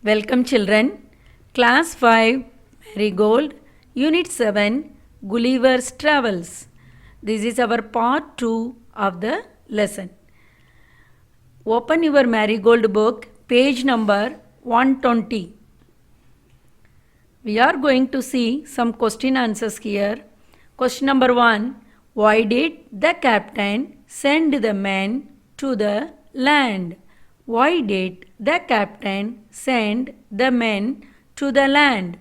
Welcome children. Class 5 Marigold Unit 7 Gulliver's Travels. This is our part 2 of the lesson. Open your Marigold book, page number 120. We are going to see some question answers here. Question number 1. Why did the captain send the men to the land? Why did the captain send the men to the land?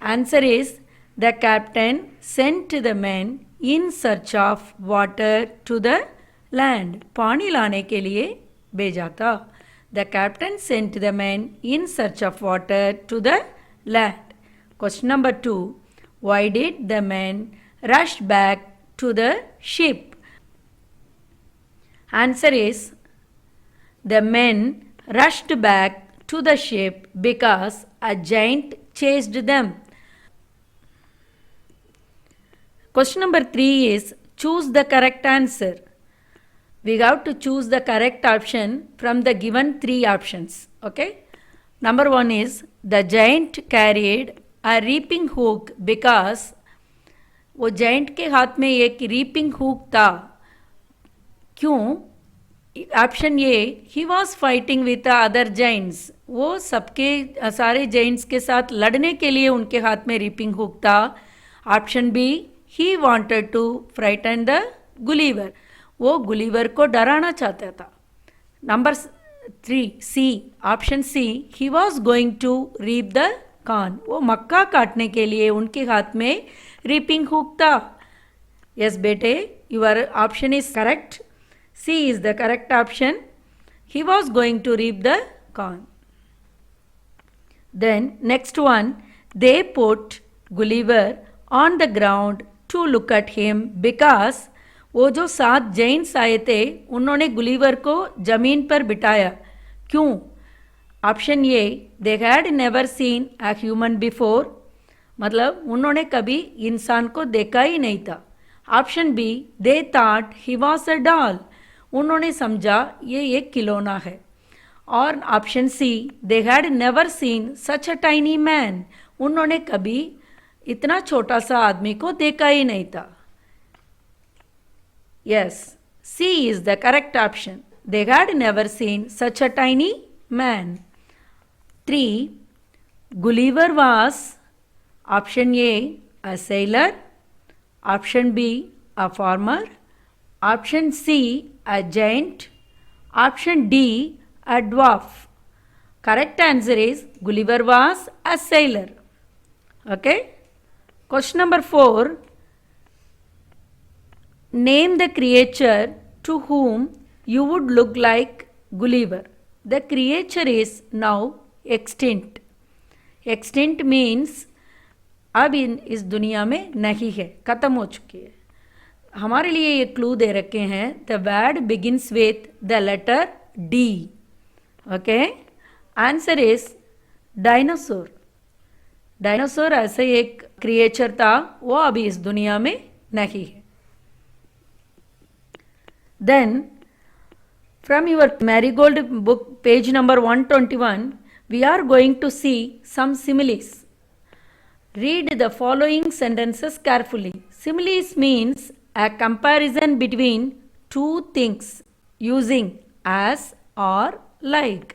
Answer is the captain sent the men in search of water to the land. पानी लाने के लिए भेजा था. The captain sent the men in search of water to the land. Question number 2. Why did the men rush back to the ship? Answer is the men rushed back to the ship because a giant chased them. Question number 3 is choose the correct answer. We have to choose the correct option from the given 3 options. Okay. Number 1 is the giant carried a reaping hook because वो giant के हाथ में एक reaping hook था. क्यों? Option A he was fighting with other Giants. वो सबके सारे जाइंट्स के साथ लड़ने के लिए उनके हाथ में रीपिंग हुक था. Option B he wanted to frighten the Gulliver. वो गुलीवर को डराना चाहता था. Number 3 C option C he was going to reap the corn. वो मक्का काटने के लिए उनके हाथ में रीपिंग हुक था. यस बेटे, your option is correct. C is the correct option. He was going to reap the corn. Then next one, they put Gulliver on the ground to look at him because वो जो 7 gents आए थे उन्होंने Gulliver को जमीन पर बिठाया. क्यों? Option A they had never seen a human before. मतलब उन्होंने कभी इंसान को देखा ही नहीं था. Option B they thought he was a doll. उन्होंने समझा ये एक खिलौना है. और option C they had never seen such a tiny man. उन्होंने कभी इतना छोटा सा आदमी को देखा ही नहीं था. Yes, C is the correct option. They had never seen such a tiny man. 3. Gulliver was option A a sailor, option B a farmer, option C a giant, option D a dwarf. Correct answer is Gulliver was a sailor. Okay. Question number 4. Name the creature to whom you would look like Gulliver. The creature is now extinct. Extinct means अब इस दुनिया में नहीं है, खत्म हो चुकी है. हमारे लिए ये क्लू दे रखे हैं. The word begins with the letter D. Okay. Answer is dinosaur. Dinosaur ऐसे एक क्रिएचर था, वो अभी इस दुनिया में नहीं है. Then from your marigold book page number 121 we are going to see some similes. Read the following sentences carefully. Similes means a comparison between two things using as or like.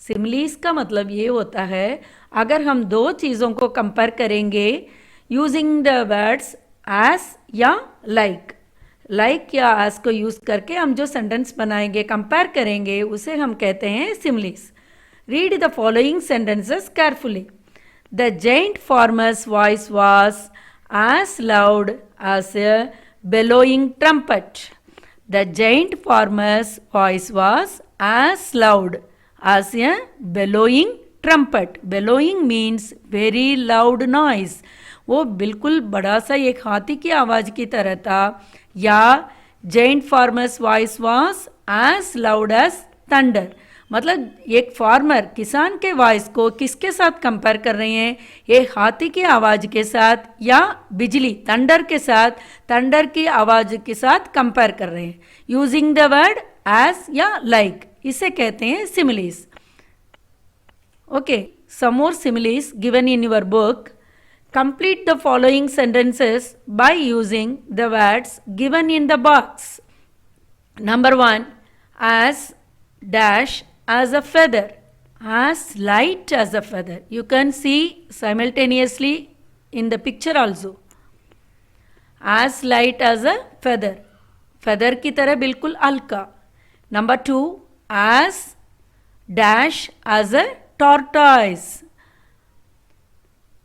Similes का मतलब ये होता है अगर हम 2 चीज़ों को compare करेंगे using the words as या like. like या as को यूज़ करके हम जो सेंटेंस बनाएंगे, कंपेयर करेंगे, उसे हम कहते हैं similes. Read the following sentences carefully. The giant farmer's voice was as loud as a bellowing trumpet. The giant farmer's voice was as loud as a bellowing trumpet. Bellowing means very loud noise. वो बिल्कुल बड़ा सा एक हाथी की आवाज़ की तरह था. या giant farmer's voice was as loud as thunder. मतलब एक फार्मर किसान के वॉइस को किसके साथ कंपेयर कर रहे हैं? एक हाथी की आवाज़ के साथ या बिजली थंडर के साथ, थंडर की आवाज़ के साथ कंपेयर कर रहे हैं. यूजिंग द वर्ड एज या लाइक, इसे कहते हैं similes. Okay, some more similes given in your book. Complete the following sentences by using the words given in the box. Number 1, as dash as a feather, as light as a feather. You can see simultaneously in the picture also. As light as a feather, feather की तरह बिल्कुल हल्का. Number 2, as dash as a tortoise,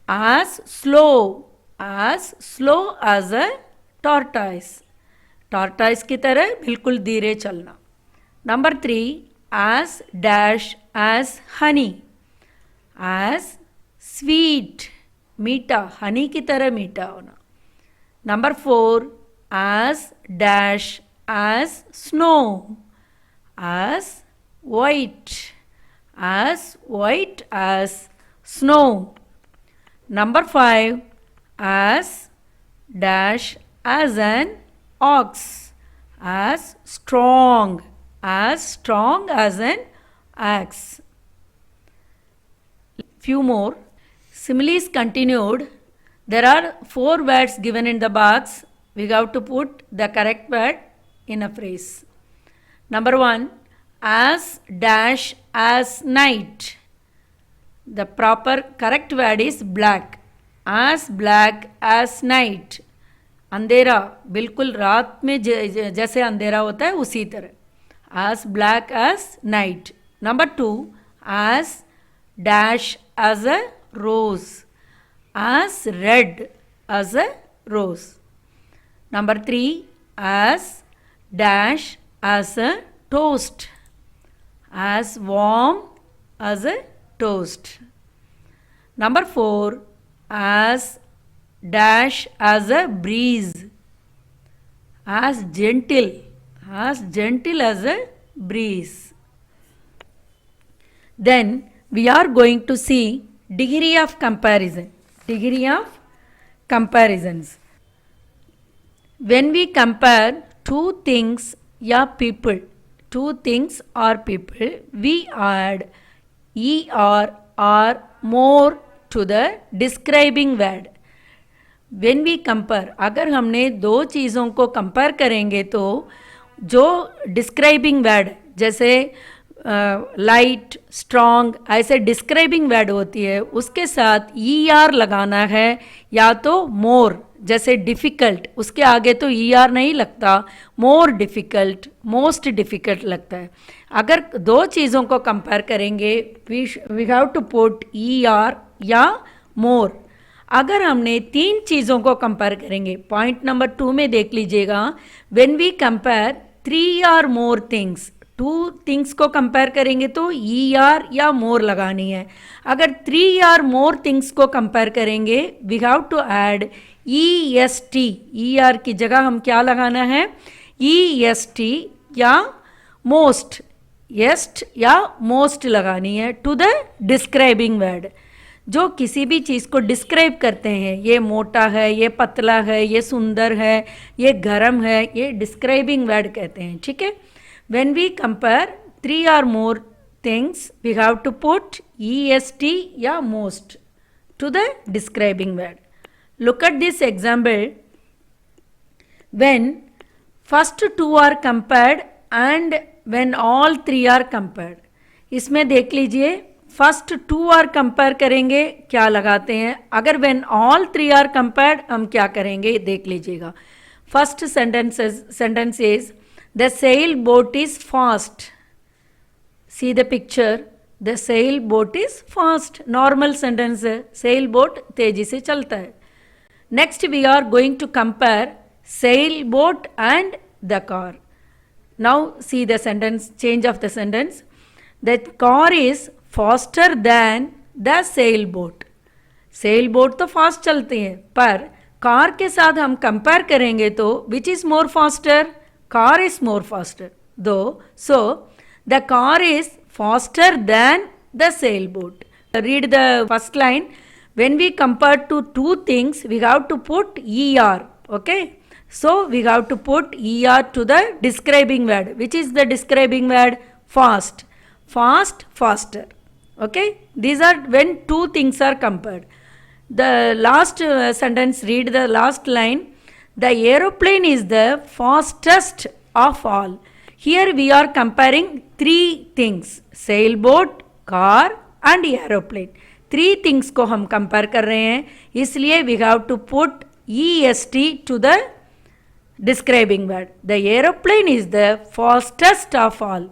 as slow as a tortoise, tortoise की तरह बिल्कुल धीरे चलना. Number 3, as dash as honey, as sweet, मीठा, honey की तरह मीठा होना. Number 4, as dash as snow, as white as snow. Number 5, as dash as an ox, as strong as an axe. Few more similes continued. There are 4 words given in the box. We have to put the correct word in a phrase. Number 1, as dash as night. The proper correct word is black. As black as night. अंधेरा, बिल्कुल रात में जैसे अंधेरा होता है उसी तरह. As black as night. Number 2, as dash as a rose, as red as a rose. Number 3, as dash as a toast, as warm as a toast. Number 4, as dash as a breeze, as gentle as a breeze. Then we are going to see degree of comparison. Degree of comparisons. When we compare two things or people, we add er or more to the describing word. When we compare, अगर हमने दो चीज़ों को compare करेंगे तो जो describing word जैसे light, strong, ऐसे डिस्क्राइबिंग वर्ड होती है उसके साथ ER लगाना है, या तो मोर जैसे डिफ़िकल्ट, उसके आगे तो ER नहीं लगता, मोर डिफ़िकल्ट, मोस्ट डिफ़िकल्ट लगता है. अगर दो चीज़ों को कंपेयर करेंगे we have to put ER या मोर. अगर हमने 3 चीज़ों को कंपेयर करेंगे, पॉइंट नंबर 2 में देख लीजिएगा, व्हेन वी कंपेयर 3 और मोर थिंग्स, 2 थिंग्स को कंपेयर करेंगे तो ER या मोर लगानी है. अगर 3 और मोर थिंग्स को कंपेयर करेंगे we have to add EST. ER की जगह हम क्या लगाना है, EST या मोस्ट, एस्ट या मोस्ट लगानी है टू द डिस्क्राइबिंग वर्ड. जो किसी भी चीज़ को डिस्क्राइब करते हैं, ये मोटा है, ये पतला है, ये सुंदर है, ये गर्म है, ये डिस्क्राइबिंग वर्ड कहते हैं. ठीक है. व्हेन वी कंपेयर 3 और more things we have to put EST या most to the describing word. Look at this example. When first 2 are compared and when all 3 are compared. इसमें देख लीजिए फर्स्ट 2 आर कंपेयर करेंगे क्या लगाते हैं. अगर व्हेन ऑल 3 आर कंपेयर्ड हम क्या करेंगे देख लीजिएगा. First sentence is the sail boat is fast. See the picture, the sail boat is fast. Normal sentence है, सेल बोट तेजी से चलता है. Next we are going to compare sail boat and the car. Now see the sentence, change of the sentence. The car is faster than the sail boat. Sail boat तो fast चलते हैं, पर car के साथ हम compare करेंगे तो which is more faster, car is more faster though. So the car is faster than the sail boat. Read the first line. When we compare to 2 things, we have to put ER. Okay. So we have to put ER to the describing word. Which is the describing word? Fast. Fast, faster. Okay, these are when two things are compared. The last sentence, read the last line. The aeroplane is the fastest of all. Here we are comparing three things: sailboat, car and aeroplane. Three things को हम compare कर रहे हैं, इसलिए we have to put est to the describing word. The aeroplane is the fastest of all.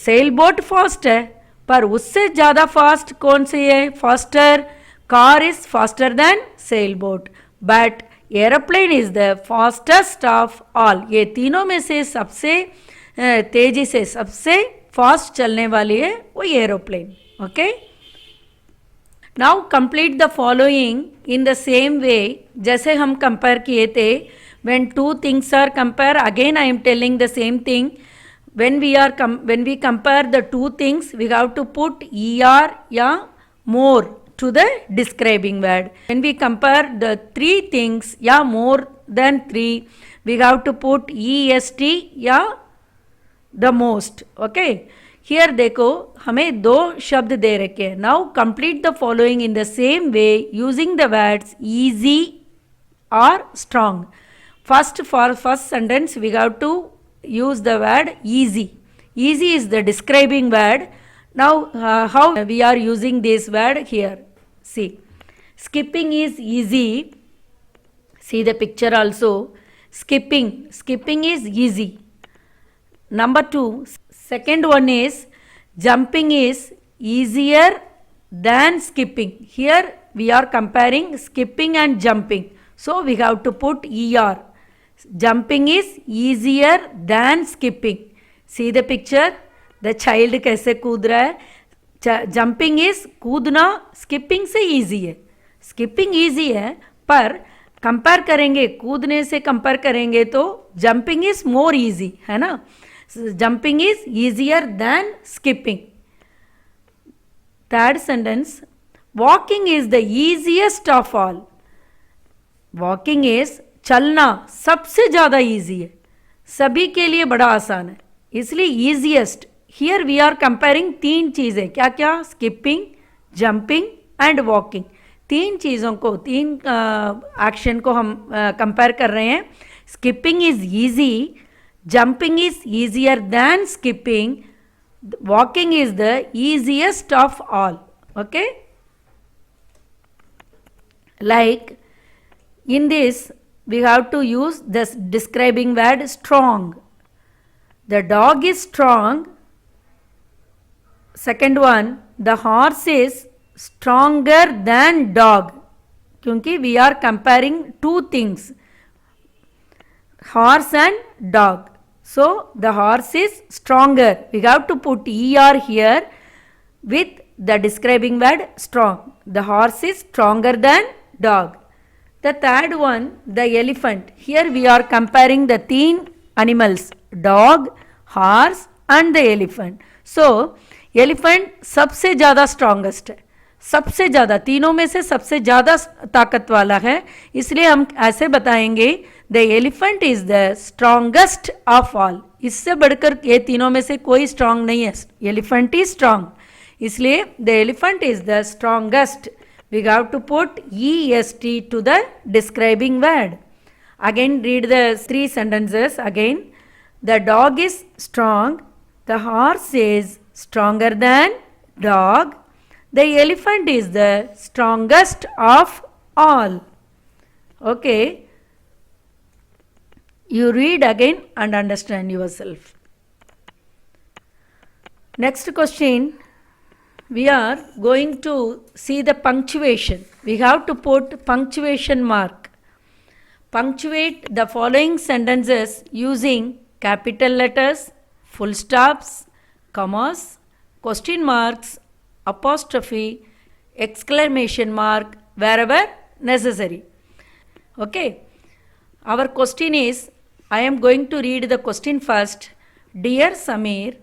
sailboat fast है, पर उससे ज़्यादा फास्ट कौन सी है? Faster. Car is faster then sail boat, but aeroplane is the fastest of all. ये तीनों में से सबसे तेजी से सबसे फास्ट चलने वाली है वो aeroplane. Okay, now complete the following in the same way जैसे हम कंपेयर किए थे. When two things are compare, again I am telling the same thing. when we compare the two things, we have to put er या more to the describing word. When we compare the three things या more than three, we have to put est या the most. Okay, here देखो हमें दो शब्द दे रखे हैं. Now complete the following in the same way using the words easy or strong. First, for first sentence we have to use the word easy. Easy is the describing word. Now how we are using this word here? See, skipping is easy. See the picture also. Skipping is easy. Number two, second one is jumping is easier than skipping. Here we are comparing skipping and jumping, so we have to put er. Jumping is easier than skipping. See the picture, the child कैसे कूद रहा है. Jumping is कूदना skipping से easy है. Skipping easy है, पर compare करेंगे, कूदने से कंपेयर करेंगे तो jumping is more easy, है ना. Jumping is easier than skipping. Third sentence, walking is the easiest of all. Walking is चलना सबसे ज़्यादा ईजी है, सभी के लिए बड़ा आसान है, इसलिए easiest. Here we are comparing तीन चीज़ें. क्या क्या? Skipping, jumping and walking. तीन चीज़ों को, तीन एक्शन को हम कंपेयर कर रहे हैं. Skipping is easy, jumping is easier than skipping, walking is the easiest of all. Okay, like in this we have to use this describing word strong. The dog is strong. Second one, the horse is stronger than dog. क्योंकि we are comparing two things, horse and dog. So the horse is stronger. We have to put er here with the describing word strong. The horse is stronger than dog. The third one, the elephant. Here we are comparing the three animals, dog, horse and the elephant. So, elephant सबसे ज़्यादा strongest है, सबसे ज़्यादा, तीनों में से सबसे ज़्यादा ताकत वाला है, इसलिए हम ऐसे बताएंगे the elephant is the strongest of all. इससे बढ़कर ये तीनों में से कोई strong नहीं है, elephant is strong, इसलिए the elephant is the strongest. We have to put est to the describing word. Again read the three sentences again. The dog is strong, the horse is stronger than dog, the elephant is the strongest of all. Okay, you read again and understand yourself. Next question, we are going to see the punctuation. We have to put punctuation mark. Punctuate the following sentences using capital letters, full stops, commas, question marks, apostrophe, exclamation mark wherever necessary. Okay, our question is, I am going to read the question first. Dear Samir,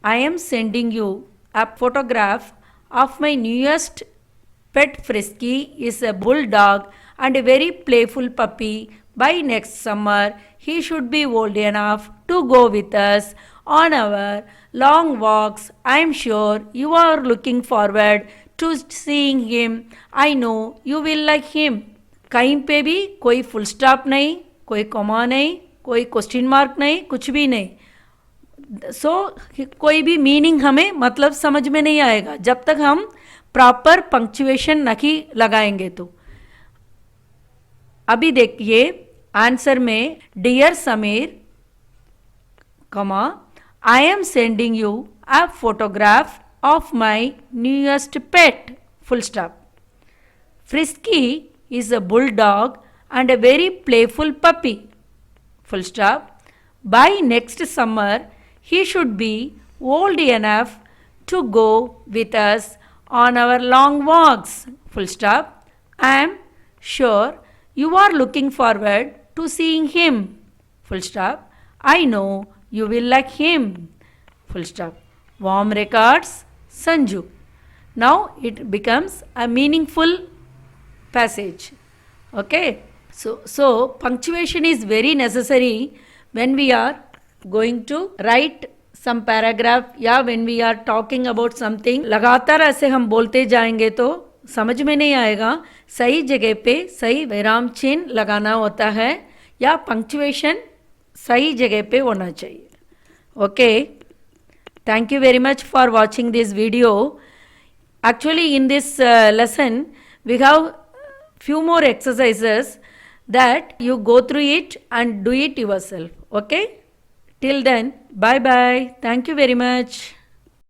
I am sending you a photograph of my newest pet. Frisky is a bulldog and a very playful puppy. By next summer, he should be old enough to go with us on our long walks. I am sure you are looking forward to seeing him. I know you will like him. कहीं पे भी कोई full stop नहीं, कोई comma नहीं, कोई question mark नहीं, कुछ भी नहीं. कोई भी मीनिंग हमें मतलब समझ में नहीं आएगा जब तक हम प्रॉपर पंक्चुएशन नहीं लगाएंगे. तो अभी देखिए आंसर में डियर समीर कमा I am sending you a photograph of my newest pet full stop. Frisky is a bulldog and a very playful puppy. Full stop. By next summer, he should be old enough to go with us on our long walks. Full stop. I am sure you are looking forward to seeing him. Full stop. I know you will like him. Full stop. Warm regards, Sanju. Now it becomes a meaningful passage. Okay, so punctuation is very necessary when we are going to write some paragraph या when we are talking about something. लगातार ऐसे हम बोलते जाएंगे तो समझ में नहीं आएगा. सही जगह पे सही विराम चिन्ह लगाना होता है या पंक्चुएशन सही जगह पे होना चाहिए. Okay, thank you very much for watching this video. Actually in this lesson we have few more exercises that you go through it and do it yourself. Okay, till then bye bye, thank you very much.